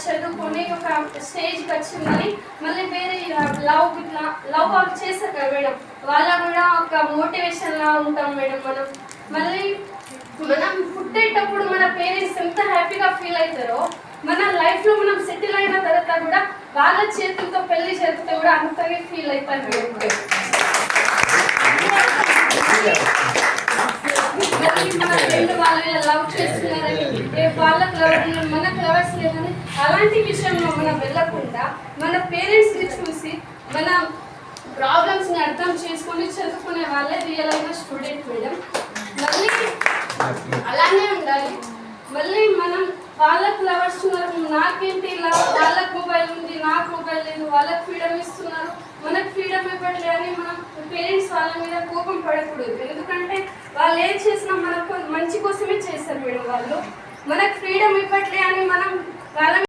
చదువుకొని ఒక స్టేజ్కి వచ్చిందని మళ్ళీ వేరే లవ్ చేస్తారు కదా మేడం, వాళ్ళ కూడా ఒక మోటివేషన్లా ఉంటాం మేడం మనం. మళ్ళీ మనం పుట్టేటప్పుడు మన పేరెంట్స్ ఎంత హ్యాపీగా ఫీల్ అవుతారో మన లైఫ్లో మనం సెటిల్ అయిన తర్వాత కూడా వాళ్ళ చేతులతో పెళ్లి చేతితో కూడా అంతగా ఫీల్ అవుతారు మేడం. మన ఫ్రెండ్ వాళ్ళు లవ్ చేస్తున్నారని వాళ్ళకి లవ్ మనకు లవర్స్ లేదని అలాంటి విషయంలో మనం వెళ్ళకుండా మన పేరెంట్స్ని చూసి మన ప్రాబ్లమ్స్ని అర్థం చేసుకొని చదువుకునే వాళ్ళే రియల్ అయిన స్టూడెంట్ మేడం. మళ్ళీ అలానే ఉండాలి. మళ్ళీ మనం వాళ్ళకు లవర్స్ ఉన్నారు, నాకేంటి ఇలా వాళ్ళకు మొబైల్ ఉంది నాకు మొబైల్ లేదు, వాళ్ళకి ఫ్రీడమ్ ఇస్తున్నారు మనకు ఫ్రీడమ్ ఇవ్వట్లే అని మనం పేరెంట్స్ వాళ్ళ మీద కోపం పడకూడదు. ఎందుకంటే వాళ్ళు ఏం చేసినా మనకు మంచి కోసమే చేస్తారు మేడం. వాళ్ళు మనకు ఫ్రీడమ్ ఇవ్వట్లే అని మనం వాళ్ళ